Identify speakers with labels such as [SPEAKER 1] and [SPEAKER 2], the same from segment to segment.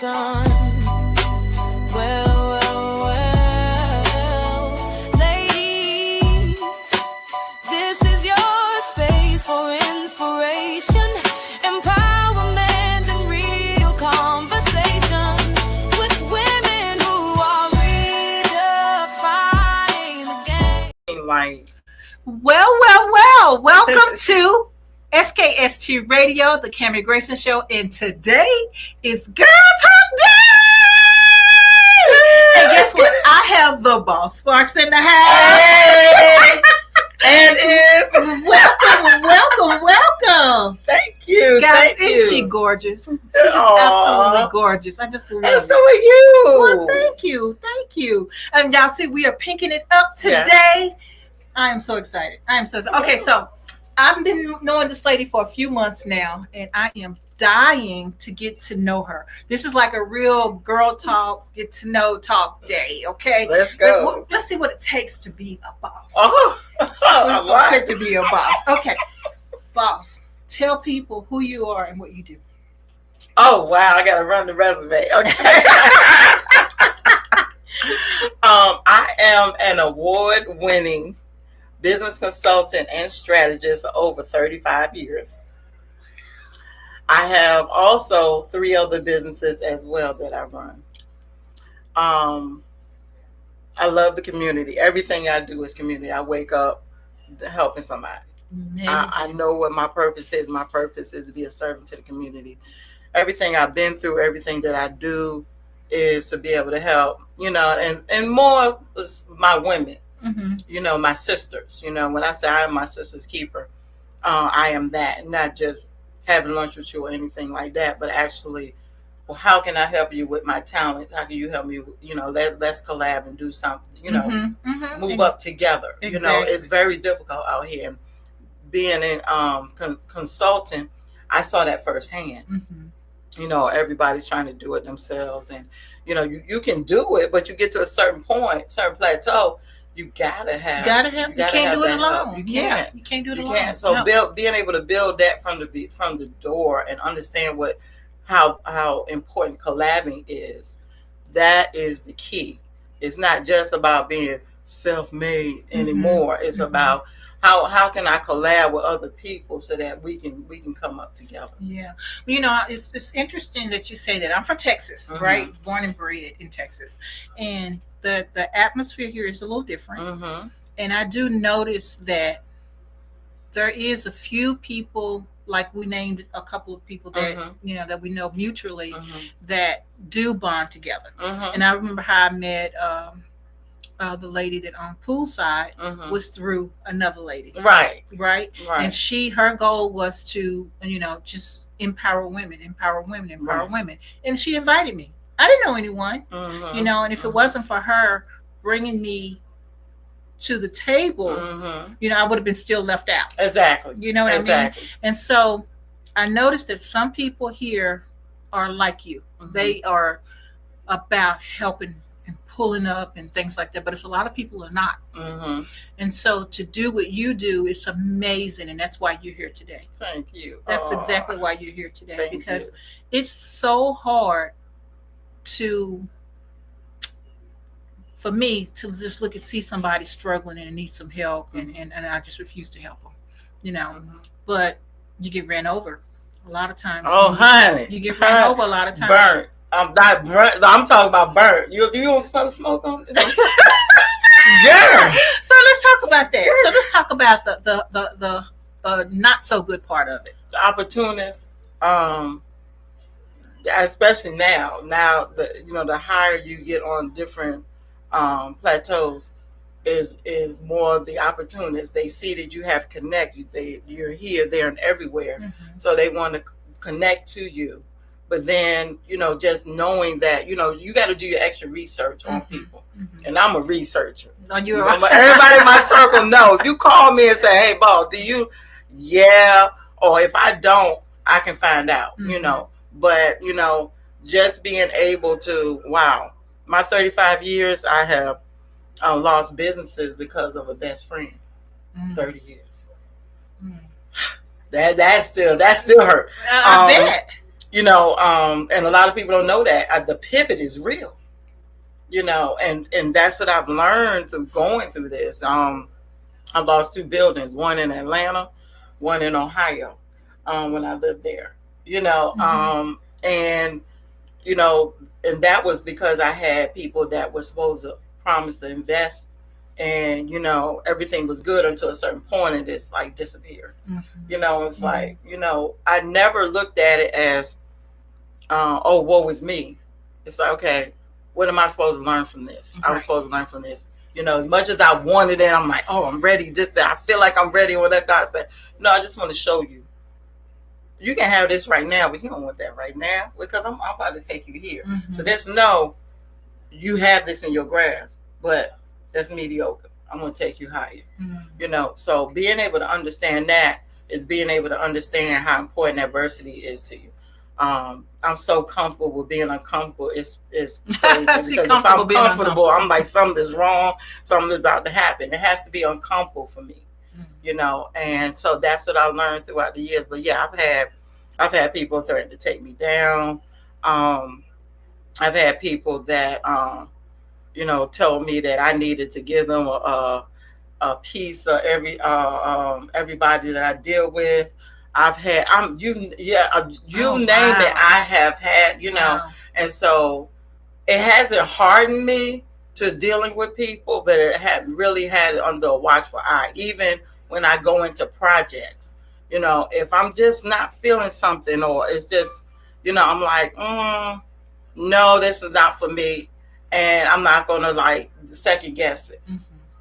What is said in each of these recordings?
[SPEAKER 1] Grayson. Well, ladies, this is your space for inspiration, empowerment, and real conversations with women who are redefining the game.
[SPEAKER 2] Well. Welcome to SKST Radio, the Kami Grayson Show, and today is Girl Talk Day! And guess what? I have the Boss Sparks in the house.
[SPEAKER 3] Hey! And is
[SPEAKER 2] Welcome.
[SPEAKER 3] Thank you.
[SPEAKER 2] Guys,
[SPEAKER 3] Thank
[SPEAKER 2] isn't
[SPEAKER 3] you.
[SPEAKER 2] she gorgeous? She's just absolutely gorgeous. I just love
[SPEAKER 3] And
[SPEAKER 2] it.
[SPEAKER 3] so are you.
[SPEAKER 2] Well, thank you. And y'all see, we are pinking it up today.
[SPEAKER 3] Yes.
[SPEAKER 2] I am so excited. Okay, so I've been knowing this lady for a few months now, and I am dying to get to know her. This is like a real girl talk, get to know talk day, okay?
[SPEAKER 3] Let's go.
[SPEAKER 2] Let's see what it takes to be a boss.
[SPEAKER 3] Oh,
[SPEAKER 2] What it's going to take to be a boss. Okay, boss, tell people who you are and what you do.
[SPEAKER 3] Oh, wow. I got to run the resume. Okay. I am an award-winning business consultant and strategist for over 35 years. I have also 3 other businesses as well that I run. I love the community. Everything I do is community. I wake up helping somebody. I know what my purpose is. My purpose is to be a servant to the community. Everything I've been through, everything that I do is to be able to help, and more is my women. Mm-hmm. My sisters. When I say I am my sister's keeper, I am that. Not just having lunch with you or anything like that, but actually, well, how can I help you with my talents? How can you help me? Let's collab and do something. Move up together.
[SPEAKER 2] Exactly.
[SPEAKER 3] It's very difficult out here. And being in consulting, I saw that firsthand. Mm-hmm. Everybody's trying to do it themselves, and you can do it, but you get to a certain point, certain plateau. You gotta have.
[SPEAKER 2] You can't do it alone.
[SPEAKER 3] You can't.
[SPEAKER 2] You can't do it
[SPEAKER 3] You
[SPEAKER 2] alone.
[SPEAKER 3] can't. So being able to build that from the door and understand how important collabing is. That is the key. It's not just about being self-made anymore. It's about how can I collab with other people so that we can come up together.
[SPEAKER 2] Yeah. It's interesting that you say that. I'm from Texas, right? Born and bred in Texas. And the atmosphere here is a little different. And I do notice that there is a few people, like we named a couple of people that that we know mutually that do bond together. And I remember how I met the lady that on Poolside was through another lady. Right. And her goal was to, just empower women. And she invited me. I didn't know anyone, and if it wasn't for her bringing me to the table, I would have been still left out.
[SPEAKER 3] Exactly.
[SPEAKER 2] You know what I mean? And so I noticed that some people here are like you. They are about helping and pulling up and things like that, but it's a lot of people are not. And so to do what you do is amazing, and that's why you're here today.
[SPEAKER 3] Thank you.
[SPEAKER 2] That's exactly why you're here today, because it's so hard for me to just look and see somebody struggling and need some help, and I just refuse to help them, but you get ran over a lot of times.
[SPEAKER 3] Oh, honey,
[SPEAKER 2] you get ran over a lot of times.
[SPEAKER 3] Burnt. I'm not burnt. I'm talking about burnt. You don't smell the smoke on it? Yeah.
[SPEAKER 2] So let's talk about that. So let's talk about the not so good part of it.
[SPEAKER 3] The opportunists, especially now the higher you get on different plateaus is more the opportunists. They see that you have connect. You're here, there, and everywhere. So they want to connect to you. But then, just knowing that, you got to do your extra research on people. And I'm a researcher.
[SPEAKER 2] No, you're
[SPEAKER 3] everybody in my circle know. If you call me and say, hey, boss, do you? Yeah. Or if I don't, I can find out, But, just being able to, wow, my 35 years, I have lost businesses because of a best friend. 30 years. That still hurt.
[SPEAKER 2] I bet.
[SPEAKER 3] and a lot of people don't know that the pivot is real, and that's what I've learned through going through this. I lost 2 buildings, one in Atlanta, one in Ohio, when I lived there, and, and that was because I had people that were supposed to promise to invest, and, everything was good until a certain point, and it's like disappeared. It's like, I never looked at it as, oh, woe is me. It's like, okay, what am I supposed to learn from this? I was supposed to learn from this. As much as I wanted it, I'm like, oh, I'm ready. I feel like I'm ready. Or that God said, no, I just want to show you. You can have this right now, but you don't want that right now because I'm about to take you here. So there's you have this in your grasp, but that's mediocre. I'm going to take you higher. So being able to understand that is being able to understand how important adversity is to you. I'm so comfortable with being uncomfortable. It's crazy because if I'm comfortable, I'm like, something's wrong. Something's about to happen. It has to be uncomfortable for me, and so that's what I learned throughout the years. But yeah, I've had people threaten to take me down. I've had people that, told me that I needed to give them a piece of everybody that I deal with. I've had, you name it, I have had, and so it hasn't hardened me to dealing with people, but it had really had it under a watchful eye. Even when I go into projects, if I'm just not feeling something, or it's just, I'm like, no, this is not for me, and I'm not gonna like second guess it.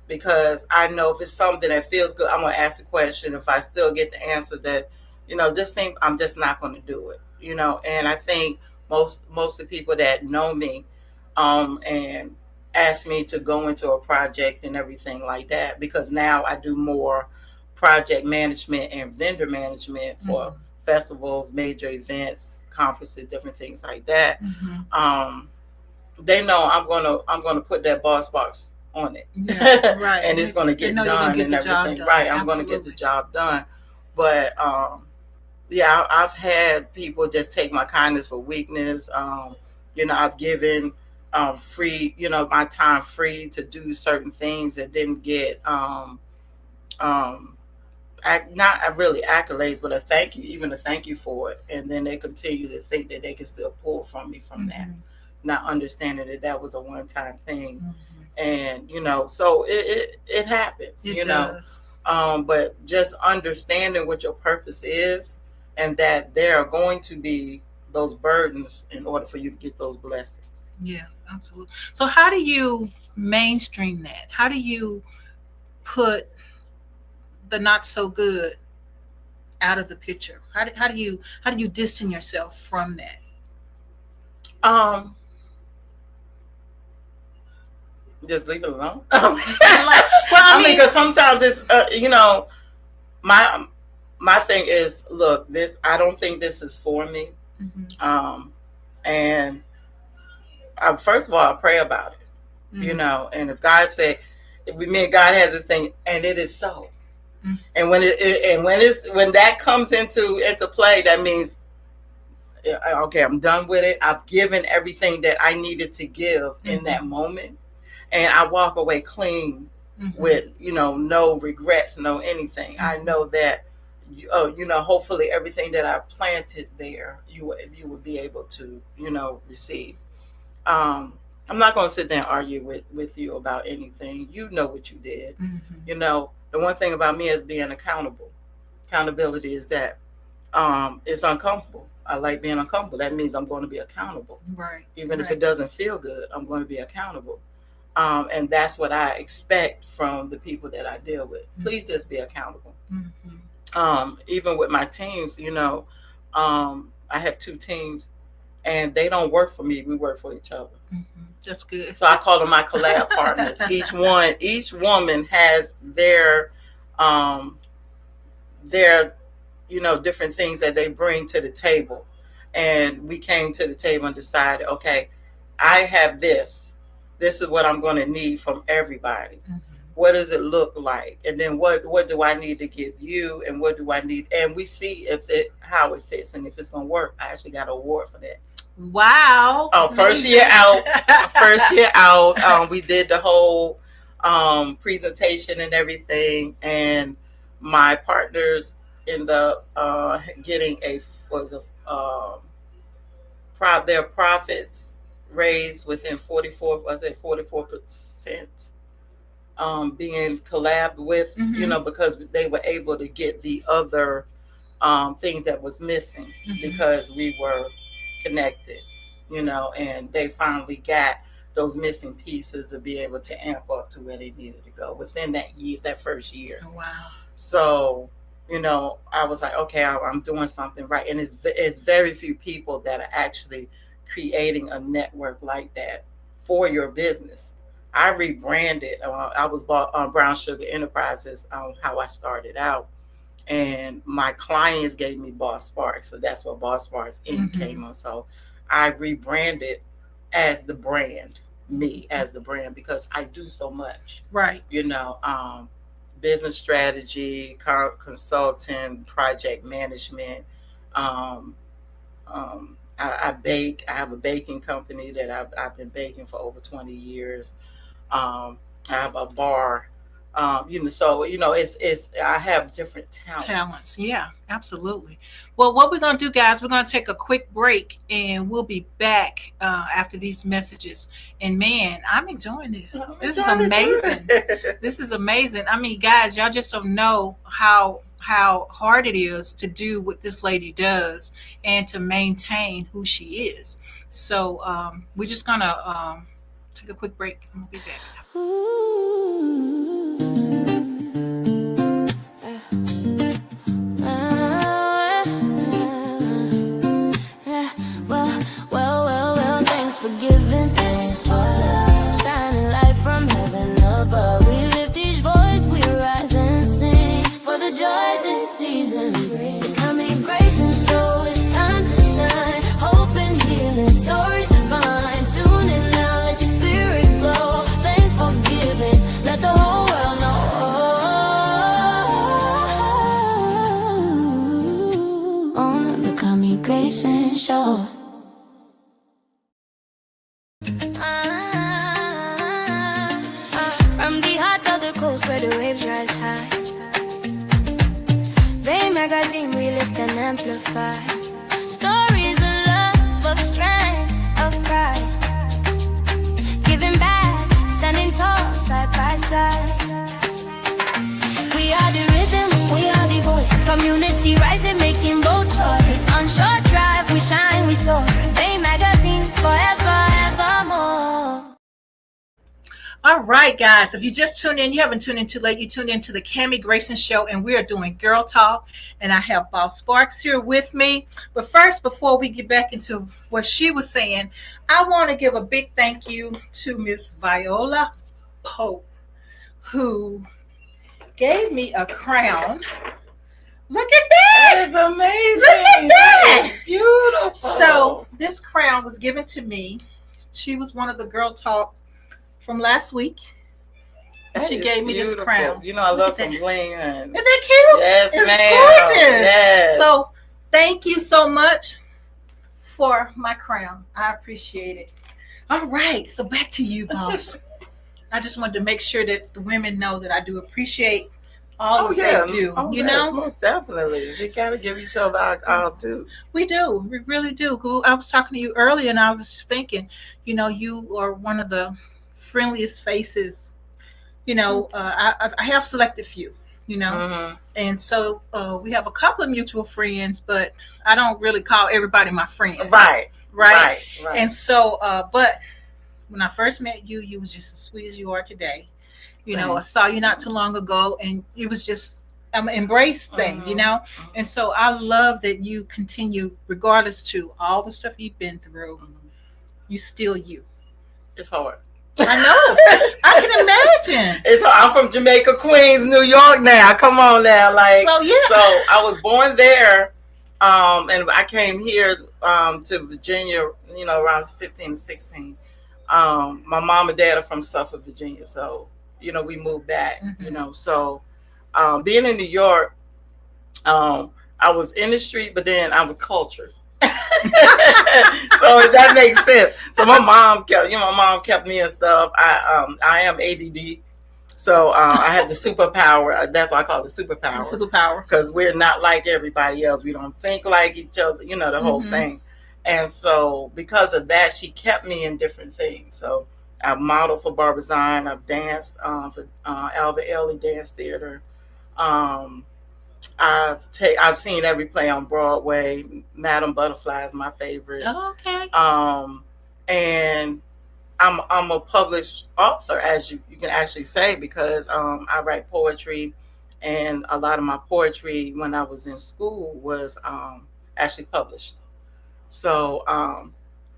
[SPEAKER 3] Because I know if it's something that feels good, I'm gonna ask the question. If I still get the answer that, I'm just not going to do it, and I think most of the people that know me, and ask me to go into a project and everything like that, because now I do more project management and vendor management for festivals, major events, conferences, different things like that. They know I'm gonna put that boss box on it, and it's going to get done and everything. I'm going to get the job done, but yeah, I've had people just take my kindness for weakness. I've given free, my time free to do certain things and didn't get not really accolades, but a thank you for it. And then they continue to think that they can still pull from me from that, not understanding that was a one-time thing. And so it happens. It does. But just understanding what your purpose is, and that there are going to be those burdens in order for you to get those blessings.
[SPEAKER 2] Yeah, absolutely. So how do you mainstream that? How do you put the not so good out of the picture? How do you distance yourself from that?
[SPEAKER 3] Just leave it alone. Because sometimes it's my thing is, look, I don't think this is for me. And first of all, I pray about it, and if God said, if God has this thing, and it is so, and when that comes into play, that means, okay, I'm done with it. I've given everything that I needed to give in that moment, and I walk away clean with no regrets, no anything. I know that hopefully everything that I planted there, you would be able to, receive. I'm not going to sit there and argue with you about anything. You know what you did. The one thing about me is being accountable. Accountability is that it's uncomfortable. I like being uncomfortable. That means I'm going to be accountable. Right. Even if it doesn't feel good, I'm going to be accountable. And that's what I expect from the people that I deal with. Please just be accountable. Even with my teams, I have 2 teams, and they don't work for me. We work for each other.
[SPEAKER 2] That's good.
[SPEAKER 3] So I call them my collab partners. Each woman has their different things that they bring to the table. And we came to the table and decided, okay, I have this. This is what I'm going to need from everybody. what does it look like? And then what do I need to give you? And what do I need? And we see how it fits and if it's going to work. I actually got an award for that.
[SPEAKER 2] Wow.
[SPEAKER 3] First year out. We did the whole presentation and everything. And my partners ended up getting their profits raised within 44% being collabed with, because they were able to get the other things that was missing because we were connected, and they finally got those missing pieces to be able to amp up to where they needed to go within that first year.
[SPEAKER 2] Wow.
[SPEAKER 3] So, I was like, okay, I'm doing something right. And it's very few people that are actually creating a network like that for your business. I rebranded. I was bought on Brown Sugar Enterprises on how I started out. And my clients gave me Boss Sparks. So that's what Boss Sparks Inc. came on. So I rebranded as the brand, me as the brand, because I do so much.
[SPEAKER 2] Right.
[SPEAKER 3] Business strategy, consulting, project management. I bake. I have a baking company that I've been baking for over 20 years. I have a bar. So it's I have different talents.
[SPEAKER 2] Yeah, absolutely. Well, what we're gonna do, guys, we're gonna take a quick break, and we'll be back after these messages. And man, I'm enjoying this. This is amazing. This is amazing. I mean, guys, y'all just don't know how hard it is to do what this lady does and to maintain who she is. So we're just gonna take a quick break, and we'll be back.
[SPEAKER 1] Well, thanks for giving, thanks for love, shining light from heaven above. We lift each voice, we rise and sing for the joy this season brings. The Kami Grayson Show, it's time to shine, hope and healing, stories divine. Tune in now, let your spirit glow. Thanks for giving, let the whole world know. On the Kami Grayson Show. From the heart of the coast where the waves rise high, they magazine we lift and amplify. Stories of love, of strength, of pride. Giving back, standing tall, side by side. We are the rhythm, we are the voice. Community rising, making bold choice. On short drive, we shine, we soar. They magazine, forever, evermore.
[SPEAKER 2] All right, guys, if you just tuned in, you haven't tuned in too late. You tuned into the Kami Grayson Show, and we are doing Girl Talk, and I have Bob Sparks here with me. But first, before we get back into what she was saying, I want to give a big thank you to Miss Viola Pope, who gave me a crown. Look at that!
[SPEAKER 3] That is amazing.
[SPEAKER 2] Look at that!
[SPEAKER 3] It's beautiful.
[SPEAKER 2] So this crown was given to me. She was one of the Girl Talk from last week. She gave me this crown.
[SPEAKER 3] I love some bling.
[SPEAKER 2] Isn't that cute?
[SPEAKER 3] Yes,
[SPEAKER 2] it's
[SPEAKER 3] ma'am.
[SPEAKER 2] Gorgeous.
[SPEAKER 3] Yes.
[SPEAKER 2] So thank you so much for my crown. I appreciate it. All right, so back to you, boss. I just wanted to make sure that the women know that I do appreciate all that they do.
[SPEAKER 3] Most definitely. We gotta give each other our due.
[SPEAKER 2] We do. We really do. I was talking to you earlier, and I was just thinking, you are one of the friendliest faces. I have selected few, and so we have a couple of mutual friends, but I don't really call everybody my friend.
[SPEAKER 3] Right.
[SPEAKER 2] And so but when I first met you, you was just as sweet as you are today. I saw you not too long ago, and it was just an embrace thing, and so I love that you continue, regardless to all the stuff you've been through, you still you.
[SPEAKER 3] It's hard.
[SPEAKER 2] I know. I can imagine.
[SPEAKER 3] I'm from Jamaica, Queens, New York now. Come on now. So I was born there, and I came here to Virginia, around 15 and 16. My mom and dad are from Suffolk, Virginia. So, we moved back, so being in New York, I was in the street, but then I was cultured. So if that makes sense. So my mom kept me and stuff. I am ADD. So I have the superpower. That's why I call it superpower.
[SPEAKER 2] Superpower.
[SPEAKER 3] Because we're not like everybody else. We don't think like each other, the whole thing. And so because of that, she kept me in different things. So I've modeled for Barbizon. I've danced for Alva Ellie Dance Theater. I've seen every play on Broadway. Madam Butterfly is my favorite.
[SPEAKER 2] Oh, okay.
[SPEAKER 3] And I'm a published author, as you can actually say, because I write poetry, and a lot of my poetry when I was in school was actually published. So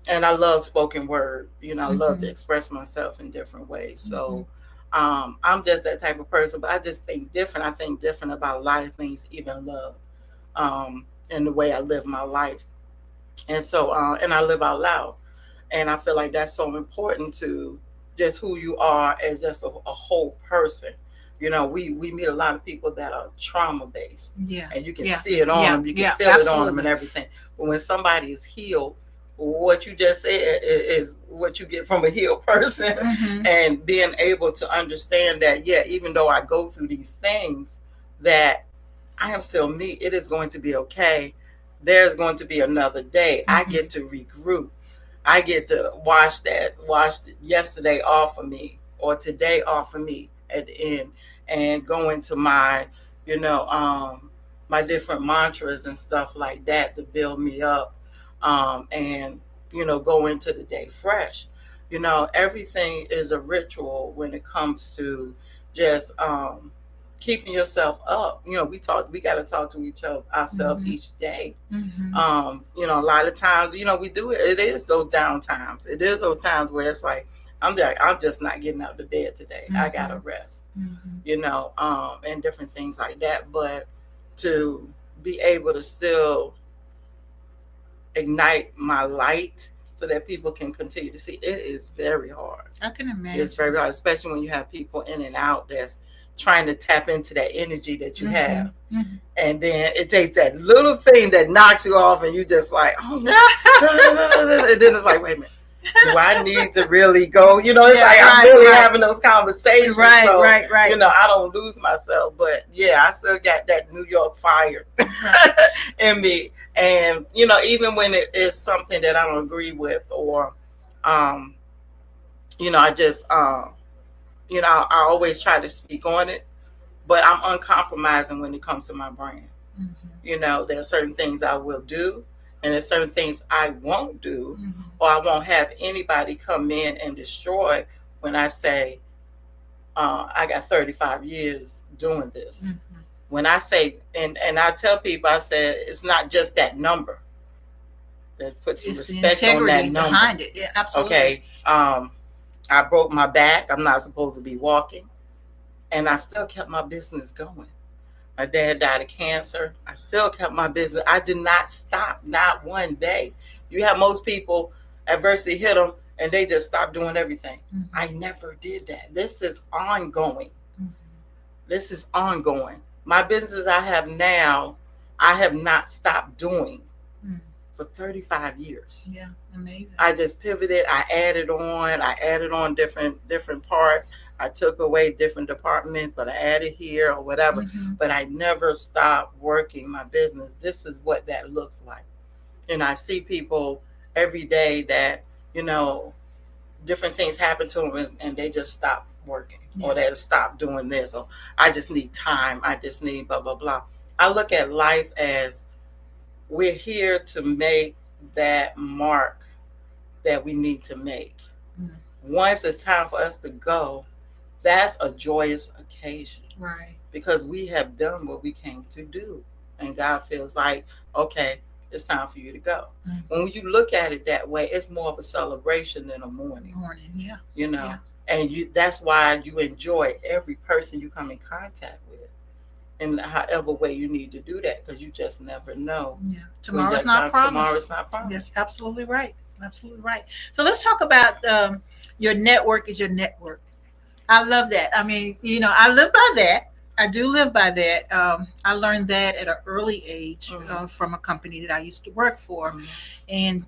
[SPEAKER 3] and I love spoken word. I love to express myself in different ways. So I'm just that type of person, but I just think different. I think different about a lot of things, even love, and the way I live my life. And so, and I live out loud. And I feel like that's so important to just who you are as just a whole person. We meet a lot of people that are trauma based.
[SPEAKER 2] Yeah.
[SPEAKER 3] And you can see it on them. You can feel it on them and everything. But when somebody is healed, what you just said is what you get from a healed person. And being able to understand that, even though I go through these things, that I am still me. It is going to be okay. There's going to be another day. I get to regroup. I get to wash yesterday off of me, or today off of me at the end, and go into my, my different mantras and stuff like that to build me up, and go into the day fresh. Everything is a ritual when it comes to just keeping yourself up. We got to talk to ourselves each day. A lot of times, we do it. It is those down times. It is those times where it's like, I'm just not getting out of bed today. I gotta rest. And different things like that. But to be able to still ignite my light so that people can continue to see, it is very hard.
[SPEAKER 2] I can imagine.
[SPEAKER 3] It's very hard, especially when you have people in and out that's trying to tap into that energy that you have. And then it takes that little thing that knocks you off, and you just like, oh no. And then it's like, wait a minute, do I need to really go? It's like I'm really having those conversations.
[SPEAKER 2] Right.
[SPEAKER 3] I don't lose myself, but I still got that New York fire in me. And even when it is something that I don't agree with, or I just I always try to speak on it, but I'm uncompromising when it comes to my brand. There's certain things I will do, and there's certain things I won't do, or I won't have anybody come in and destroy when I say, I got 35 years doing this. When I say, and I tell people, I said, it's not just that number. Let's put some respect on that number.
[SPEAKER 2] Behind it. Yeah, absolutely.
[SPEAKER 3] Okay. I broke my back. I'm not supposed to be walking. And I still kept my business going. My dad died of cancer. I still kept my business. I did not stop, not one day. You have most people, adversity hit them, and they just stop doing everything. I never did that. This is ongoing. This is ongoing. My business I have now, I have not stopped doing for 35 years.
[SPEAKER 2] Yeah, amazing.
[SPEAKER 3] I just pivoted. I added on different parts. I took away different departments, but I added here or whatever. But I never stopped working my business. This is what that looks like. I see people every day that, different things happen to them, and they just stop working, or they stop doing this, or I just need time. I just need blah, blah, blah. I look at life as we're here to make that mark that we need to make. Once it's time for us to go, that's a joyous occasion.
[SPEAKER 2] Right.
[SPEAKER 3] Because we have done what we came to do. And God feels like, okay, it's time for you to go. When you look at it that way, it's more of a celebration than a mourning. And that's why you enjoy every person you come in contact with, in however way you need to do that, because you just never know.
[SPEAKER 2] Tomorrow's not promised.
[SPEAKER 3] Tomorrow's not promised.
[SPEAKER 2] Yes, absolutely right. Absolutely right. So let's talk about your network is your network. I love that. I mean, I live by that. I do live by that. I learned that at an early age from a company that I used to work for. And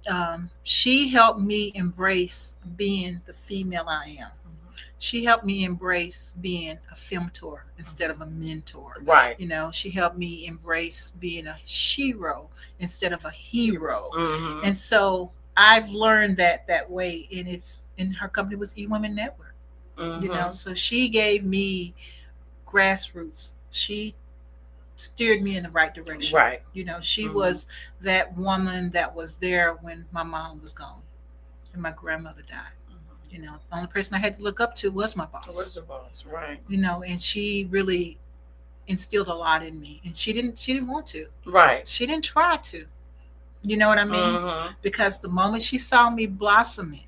[SPEAKER 2] she helped me embrace being the female I am. She helped me embrace being a femtor instead of a mentor.
[SPEAKER 3] Right.
[SPEAKER 2] She helped me embrace being a shero instead of a hero. And so I've learned that way. And her company was eWomen Network. So she gave me grassroots. She steered me in the right direction.
[SPEAKER 3] Right.
[SPEAKER 2] She was that woman that was there when my mom was gone and my grandmother died. The only person I had to look up to was my boss.
[SPEAKER 3] Was the boss, right?
[SPEAKER 2] And she really instilled a lot in me. And she didn't want to.
[SPEAKER 3] Right.
[SPEAKER 2] She didn't try to. You know what I mean? Because the moment she saw me blossoming,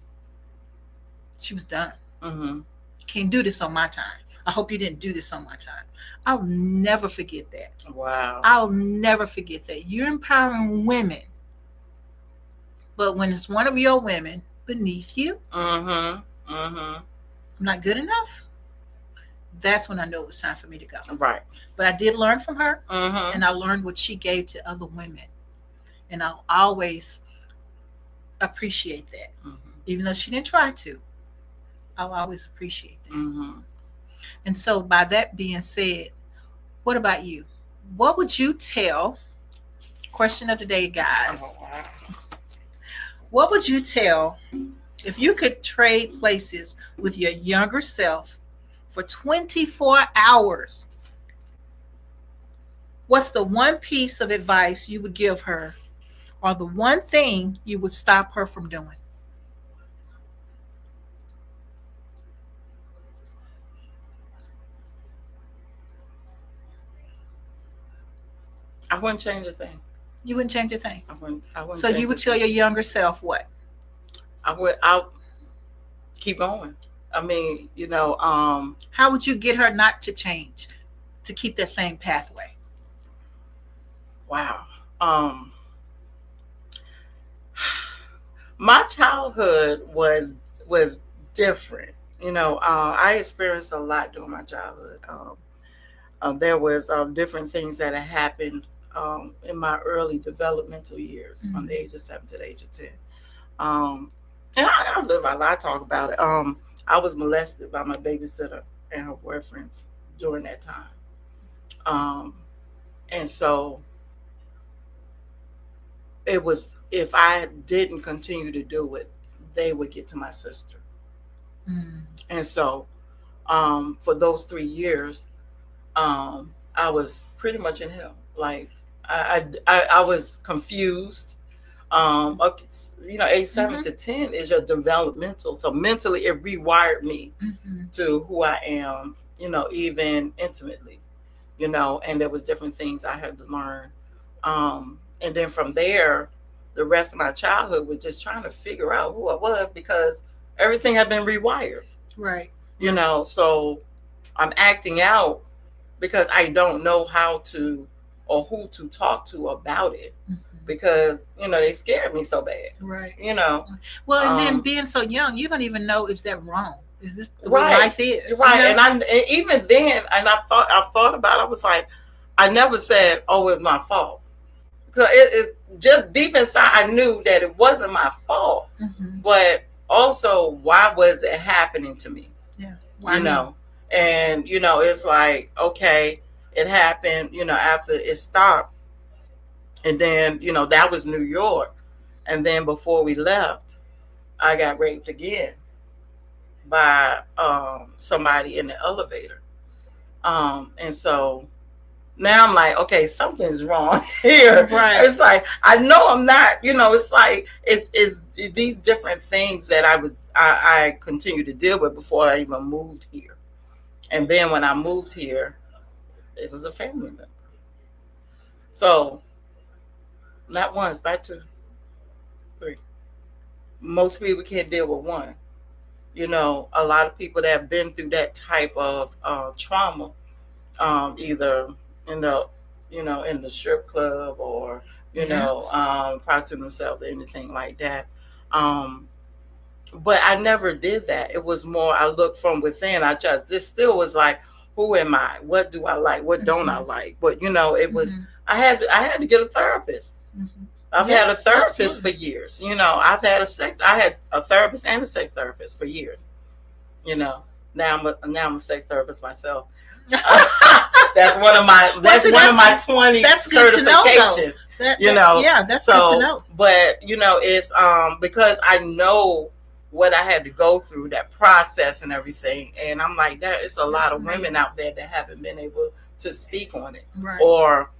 [SPEAKER 2] she was done. You can't do this on my time. I hope you didn't do this on my time. I'll never forget that.
[SPEAKER 3] Wow.
[SPEAKER 2] I'll never forget that. You're empowering women. But when it's one of your women beneath you, I'm not good enough, that's when I know it was time for me to go.
[SPEAKER 3] Right.
[SPEAKER 2] But I did learn from her, and I learned what she gave to other women. And I'll always appreciate that. Even though she didn't try to, I'll always appreciate that. And so by that being said, what about you? What would you tell, question of the day, guys.
[SPEAKER 3] Oh, wow.
[SPEAKER 2] What would you tell if you could trade places with your younger self for 24 hours? What's the one piece of advice you would give her, or the one thing you would stop her from doing?
[SPEAKER 3] I wouldn't change a thing.
[SPEAKER 2] You wouldn't change a thing.
[SPEAKER 3] I wouldn't.
[SPEAKER 2] So you would tell your younger self what?
[SPEAKER 3] I'll keep going. I mean,
[SPEAKER 2] How would you get her not to change, to keep that same pathway?
[SPEAKER 3] Wow. My childhood was different. I experienced a lot during my childhood. There was different things that had happened in my early developmental years, from the age of 7 to the age of 10. And I live a lot. I talk about it. I was molested by my babysitter and her boyfriend during that time. And so it was, if I didn't continue to do it, they would get to my sister. And so for those 3 years, I was pretty much in hell. Like I was confused. Age 7 to 10 is your developmental. So mentally, it rewired me to who I am. Even intimately. And there was different things I had to learn. And then from there, the rest of my childhood was just trying to figure out who I was, because everything had been rewired.
[SPEAKER 2] Right.
[SPEAKER 3] So I'm acting out because I don't know how to or who to talk to about it, because, they scared me so bad.
[SPEAKER 2] Right.
[SPEAKER 3] Well,
[SPEAKER 2] and then being so young, you don't even know if that's wrong. Is this the way life is?
[SPEAKER 3] Right. And even then, and I thought about it, I was like, I never said, oh, it's my fault. So it just deep inside, I knew that it wasn't my fault, but also, why was it happening to me?
[SPEAKER 2] Yeah.
[SPEAKER 3] And, it's like, okay, it happened, after it stopped. And then, that was New York. And then before we left, I got raped again by somebody in the elevator. And so now I'm like, okay, something's wrong here.
[SPEAKER 2] Right.
[SPEAKER 3] It's like, I know I'm not, it's like, it's these different things that I continue to deal with before I even moved here. And then when I moved here, it was a family member. So not once, not 2, 3. Most people can't deal with one. A lot of people that have been through that type of trauma, either in the strip club or prostituting themselves or anything like that, but I never did that. It was more, I looked from within. This still was like, who am I? What do I like? What don't I like? But it was, I had to get a therapist. I've had a therapist for years. I had a therapist and a sex therapist for years. Now I'm a sex therapist myself. That's one of my 20 certifications.
[SPEAKER 2] That's good to know.
[SPEAKER 3] But it's because I know what I had to go through, that process and everything, and I'm like, it's a lot of women out there that haven't been able to speak on it,
[SPEAKER 2] right.
[SPEAKER 3] or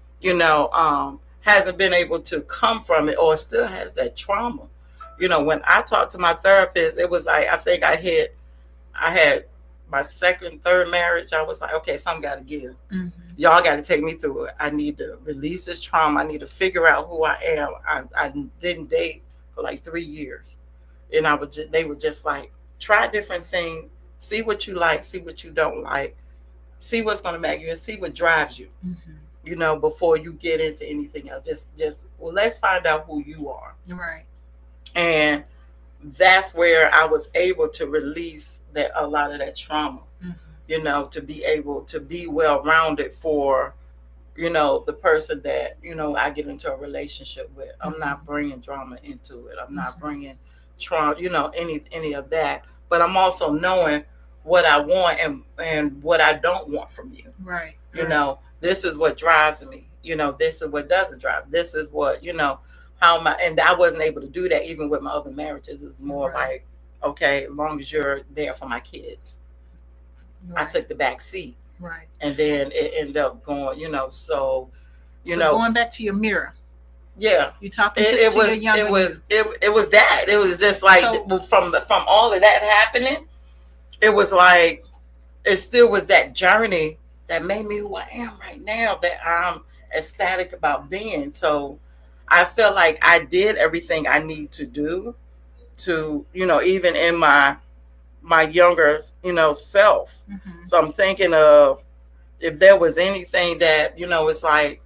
[SPEAKER 3] hasn't been able to come from it, or still has that trauma. When I talked to my therapist, it was like, I think I had my second, third marriage. I was like, okay, something got to give. Y'all got to take me through it. I need to release this trauma. I need to figure out who I am. I didn't date for like 3 years. And they were just like, try different things, see what you like, see what you don't like, see what's going to make you, and see what drives you, before you get into anything else. Well, let's find out who you are.
[SPEAKER 2] Right.
[SPEAKER 3] And that's where I was able to release a lot of that trauma, to be able to be well-rounded for, the person that, I get into a relationship with. I'm not bringing drama into it. I'm not bringing trauma, any of that. But I'm also knowing what I want and what I don't want from you.
[SPEAKER 2] Right.
[SPEAKER 3] This is what drives me. This is what doesn't drive. This is what, and I wasn't able to do that even with my other marriages. It's more like, okay, as long as you're there for my kids. Right. I took the back seat.
[SPEAKER 2] Right.
[SPEAKER 3] And then it ended up going, so
[SPEAKER 2] going back to your mirror.
[SPEAKER 3] Yeah.
[SPEAKER 2] You talking to your younger
[SPEAKER 3] it was that. It was just like, from all of that happening, it was like, it still was that journey that made me who I am right now, that I'm ecstatic about being. So I feel like I did everything I need to do to, even in my younger, self. So I'm thinking of, if there was anything that, it's like,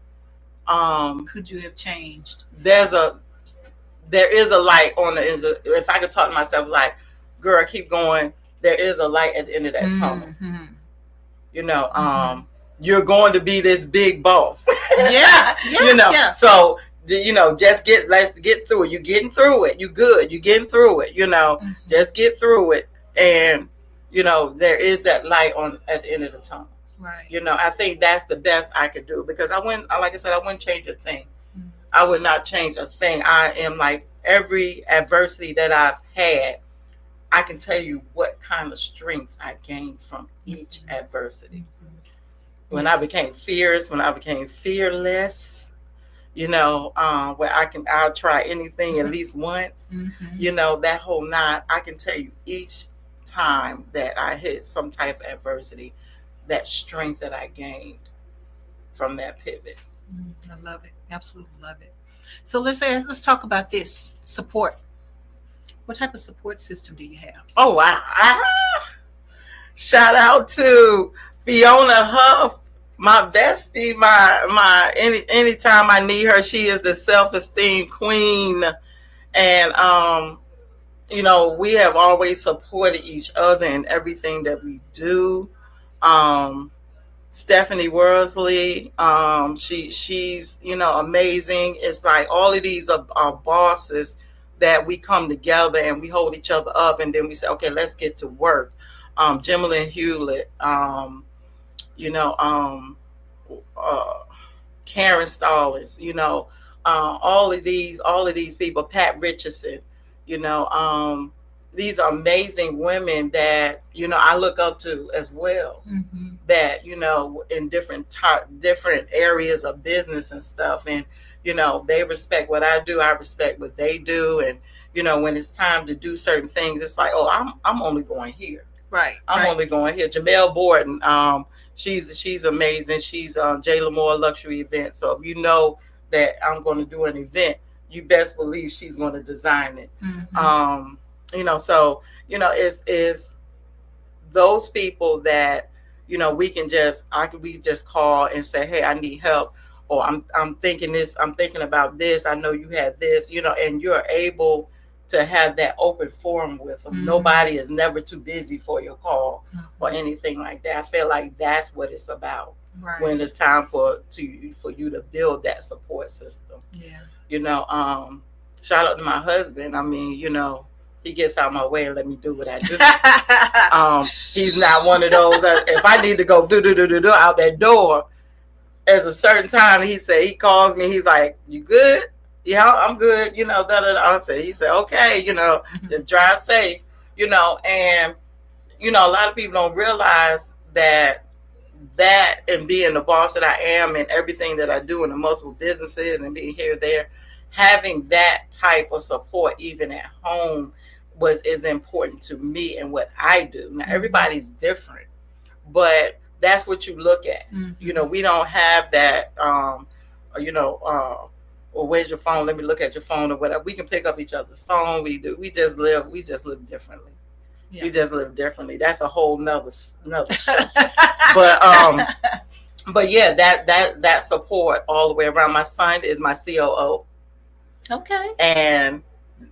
[SPEAKER 2] could you have changed?
[SPEAKER 3] There is a light on if I could talk to myself, like, girl, keep going. There is a light at the end of that tunnel. You're going to be this big boss.
[SPEAKER 2] Yeah.
[SPEAKER 3] So, let's get through it. You're getting through it. You good. You're getting through it. Just get through it. And, there is that light at the end of the tunnel.
[SPEAKER 2] Right.
[SPEAKER 3] I think that's the best I could do, because like I said, I wouldn't change a thing. I would not change a thing. I am like, every adversity that I've had, I can tell you what kind of strength I gained from each adversity. When I became fierce, when I became fearless, where I'll try anything at least once, that whole night, I can tell you each time that I hit some type of adversity, that strength that I gained from that pivot.
[SPEAKER 2] I love it. Absolutely love it. So let's talk about this support. What type of support system do you have?
[SPEAKER 3] Oh, wow. Shout out to Fiona Huff, my bestie, anytime I need her, she is the self-esteem queen. And, we have always supported each other in everything that we do. Stephanie Worsley, she's amazing. It's like all of these are bosses that we come together and we hold each other up, and then we say, okay, let's get to work. Jimlyn Hewlett, Karen Stallings, all of these people, Pat Richardson, these are amazing women that, I look up to as well, that, in different areas of business and stuff. And, they respect what I do. I respect what they do. And, when it's time to do certain things, it's like, oh, I'm only going here.
[SPEAKER 2] Right.
[SPEAKER 3] I'm only going here. Jamel Borden, she's amazing. She's J. Lamore Luxury Events. So if you know that I'm going to do an event, you best believe she's going to design it. So, it's those people that, we just call and say, hey, I need help. Or I'm thinking about this. I know you have this, and you're able to have that open forum with them. Nobody is never too busy for your call or anything like that. I feel like that's what it's about when it's time for you to build that support system.
[SPEAKER 2] Yeah.
[SPEAKER 3] You know, shout out to my husband. I mean, you know, he gets out of my way and let me do what I do. He's not one of those. If I need to go do out that door, at a certain time, he calls me. He's like, "You good?" "Yeah, I'm good." You know, He said, "Okay, you know, just drive safe." You know, and you know, a lot of people don't realize that and being the boss that I am and everything that I do in the multiple businesses and being here, there, having that type of support even at home is important to me and what I do. Now everybody's different, but that's what you look at. You know, we don't have that you know, well, where's your phone? Let me look at your phone or whatever. We can pick up each other's phone. We just live differently. Yeah. We just live differently. That's a whole nother show. But yeah, that support all the way around. My son is my COO.
[SPEAKER 2] Okay.
[SPEAKER 3] And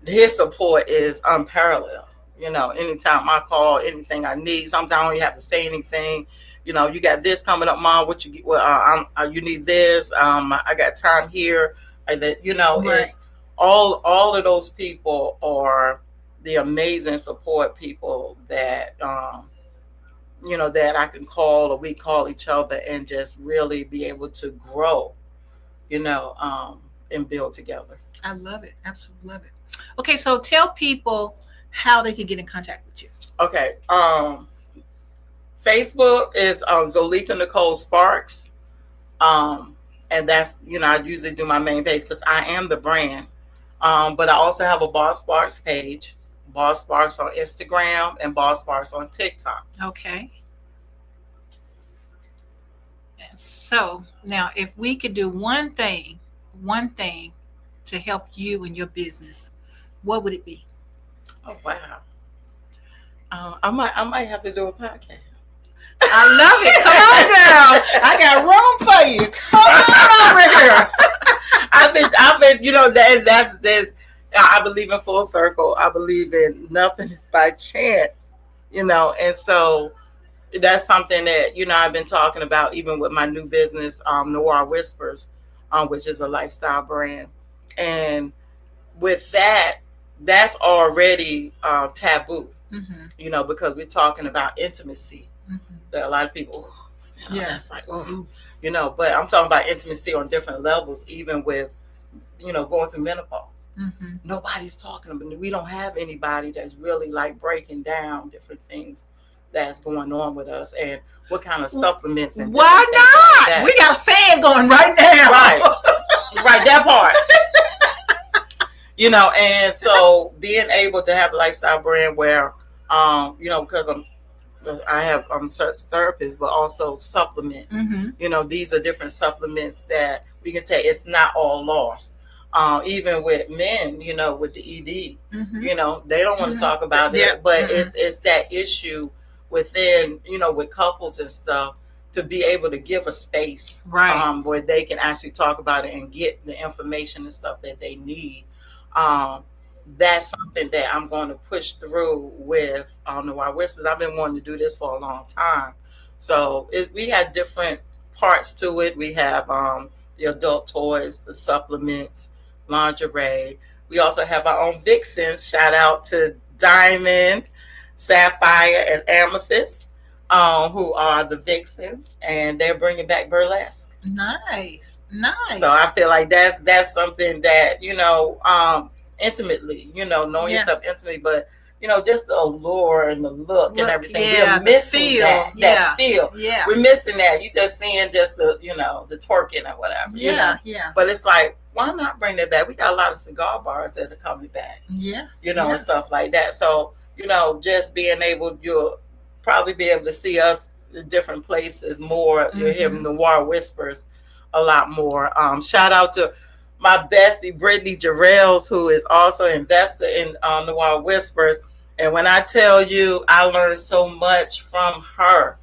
[SPEAKER 3] his support is unparalleled. You know, anytime I call, anything I need, sometimes I don't even have to say anything. You know, you got this coming up, Mom. What you get? Well, you need this. I got time here. You know, it's all of those people are the amazing support people that you know, that I can call or we call each other and just really be able to grow, you know, and build together.
[SPEAKER 2] I love it. Absolutely love it. Okay, so tell people how they can get in contact with you.
[SPEAKER 3] Okay. Facebook is Zoleka Nicole Sparks. And that's, you know, I usually do my main page because I am the brand. But I also have a Boss Sparks page, Boss Sparks on Instagram and Boss Sparks on TikTok.
[SPEAKER 2] Okay. And so now if we could do one thing to help you and your business, what would it be?
[SPEAKER 3] Oh, wow. I might have to do a podcast.
[SPEAKER 2] I love it. Come on, girl. I got room for you. Come on over here.
[SPEAKER 3] I've been, you know, that's I believe in full circle. I believe in nothing is by chance, you know, and so that's something that, you know, I've been talking about even with my new business, Noir Whispers, which is a lifestyle brand. And with that's already taboo, you know, because we're talking about intimacy. That a lot of people, you know, that's like, oh, you know, but I'm talking about intimacy on different levels, even with, you know, going through menopause. Nobody's talking about, we don't have anybody that's really like breaking down different things that's going on with us and what kind of supplements and
[SPEAKER 2] why not? Like we got a fan going right now.
[SPEAKER 3] Right, that part. You know, and so being able to have a lifestyle brand where, you know, because I'm certain therapists, but also supplements. You know, these are different supplements that we can take. It's not all lost. Even with men, you know, with the ED, you know, they don't want to talk about it, but it's that issue within, you know, with couples and stuff, to be able to give a space, where they can actually talk about it and get the information and stuff that they need. That's something that I'm going to push through with Noir Whispers. I've been wanting to do this for a long time. So we have different parts to it. We have the adult toys, the supplements, lingerie. We also have our own vixens. Shout out to Diamond, Sapphire, and Amethyst, who are the vixens, and they're bringing back burlesque.
[SPEAKER 2] Nice.
[SPEAKER 3] So I feel like that's something that, you know, intimately, you know, knowing yourself intimately, but, you know, just the allure and the look and everything. We're missing that feel. Yeah. We're missing that. You just seeing just the, you know, the twerking or whatever. You know? But it's like, why not bring that back? We got a lot of cigar bars that are coming back. You know, and stuff like that. So, you know, just being able, you'll probably be able to see us in different places more. You'll hear Noir Whispers a lot more. Shout out to my bestie, Brittany Jarrells, who is also an investor in Noir Whispers. And when I tell you, I learned so much from her.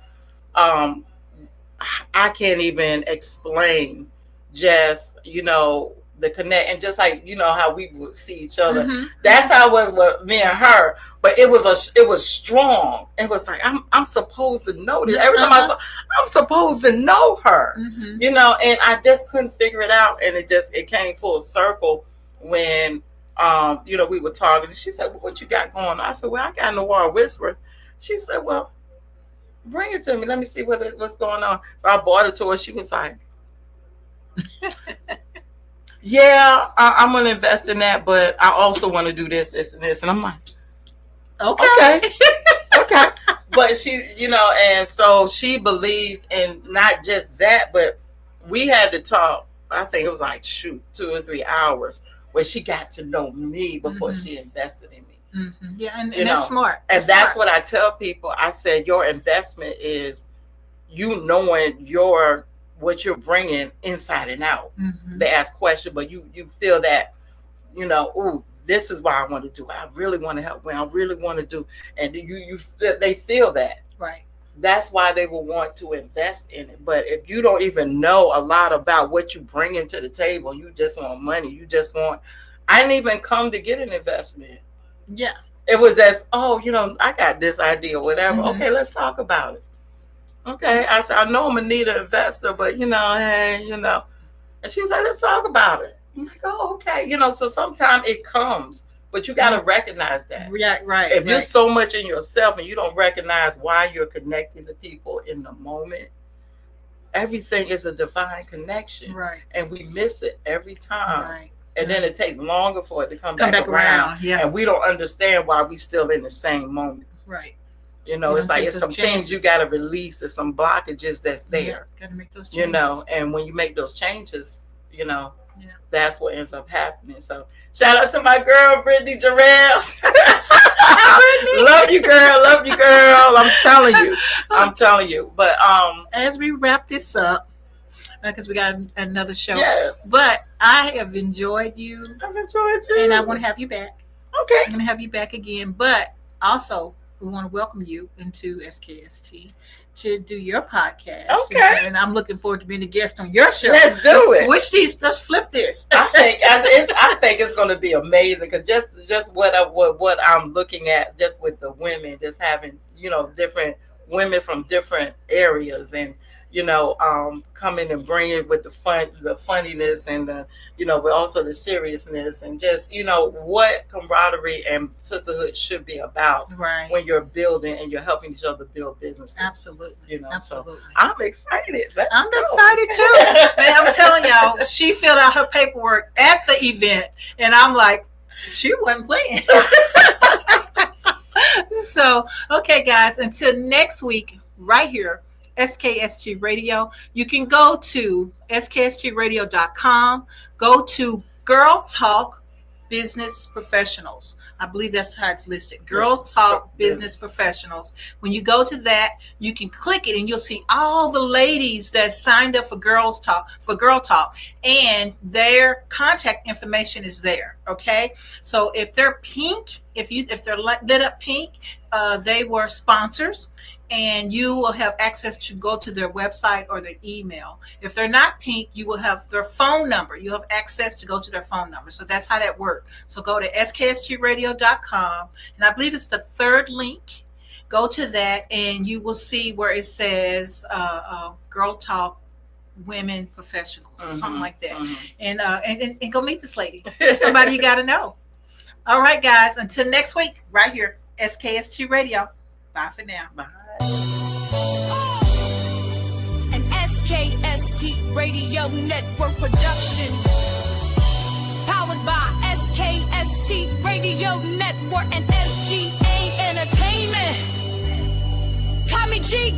[SPEAKER 3] I can't even explain just, you know, the connect, and just like how we would see each other. That's how it was with me and her. But it was strong. It was like I'm supposed to know this. Every time I saw, I'm supposed to know her. And I just couldn't figure it out. And it came full circle when we were talking. And she said, well, "What you got going on?" I said, "Well, I got Noir Whispers." She said, "Well, bring it to me. Let me see what's going on." So I bought it to her. She was like, "Yeah, I'm gonna invest in that, but I also want to do this, and this." And I'm like, "Okay." But she, and so she believed in not just that, but we had to talk. I think it was like 2 or 3 hours where she got to know me before she invested in me.
[SPEAKER 2] Yeah, and that's smart.
[SPEAKER 3] That's what I tell people. I said your investment is you knowing what you're bringing inside and out. They ask questions, but you feel that, ooh, this is why I want to do it. I really want to help. I really want to do, and they feel that. Right. That's why they will want to invest in it. But if you don't even know a lot about what you bring into the table, you just want money. I didn't even come to get an investment. Yeah. It was just, I got this idea or whatever. Okay, let's talk about it. Okay. I said, I know I'm going to need an investor, but, hey. And she was like, let's talk about it. I'm like, oh, okay. So sometimes it comes, but you got to recognize that. Yeah, right. If you're so much in yourself and you don't recognize why you're connecting to people in the moment, everything is a divine connection. Right. And we miss it every time. Right. And then it takes longer for it to come back around. Yeah. And we don't understand why we still in the same moment. Right. It's like it's some things you got to release. There's some blockages that's there. Yeah, got to make those changes. And when you make those changes, that's what ends up happening. So shout out to my girl, Brittany Jarrell. Love you, girl. I'm telling you. But
[SPEAKER 2] as we wrap this up, because we got another show. Yes. But I have enjoyed you.
[SPEAKER 3] I've enjoyed you.
[SPEAKER 2] And I want to have you back. Okay. I'm going to have you back again. But also, we want to welcome you into SKST to do your podcast. Okay. And I'm looking forward to being a guest on your show.
[SPEAKER 3] Let's do it.
[SPEAKER 2] Switch these. Let's flip this.
[SPEAKER 3] I think it's going to be amazing because just what I'm looking at, just with the women, just having different women from different areas and come in and bring it with the funniness and the, but also the seriousness and just, what camaraderie and sisterhood should be about when you're building and you're helping each other build businesses.
[SPEAKER 2] Absolutely. Absolutely.
[SPEAKER 3] So I'm excited.
[SPEAKER 2] I'm excited too. Man, I'm telling y'all, she filled out her paperwork at the event and I'm like, she wasn't playing. So, okay, guys, until next week, right here, SKST Radio. You can go to skstradio.com. Go to Girl Talk Business Professionals. I believe that's how it's listed. Girls Talk Business Professionals. When you go to that, you can click it and you'll see all the ladies that signed up for Girl Talk, and their contact information is there. Okay, so if they're pink, if they're lit up pink, they were sponsors. And you will have access to go to their website or their email. If they're not pink, you will have their phone number. You have access to go to their phone number. So that's how that works. So go to skstradio.com, and I believe it's the third link. Go to that, and you will see where it says Girl Talk Women Professionals, something like that. And go meet this lady. She's somebody you got to know. All right, guys. Until next week, right here, SKST Radio. Bye for now. Bye.
[SPEAKER 1] An SKST Radio Network production, powered by SKST Radio Network and SGA Entertainment. Kami G.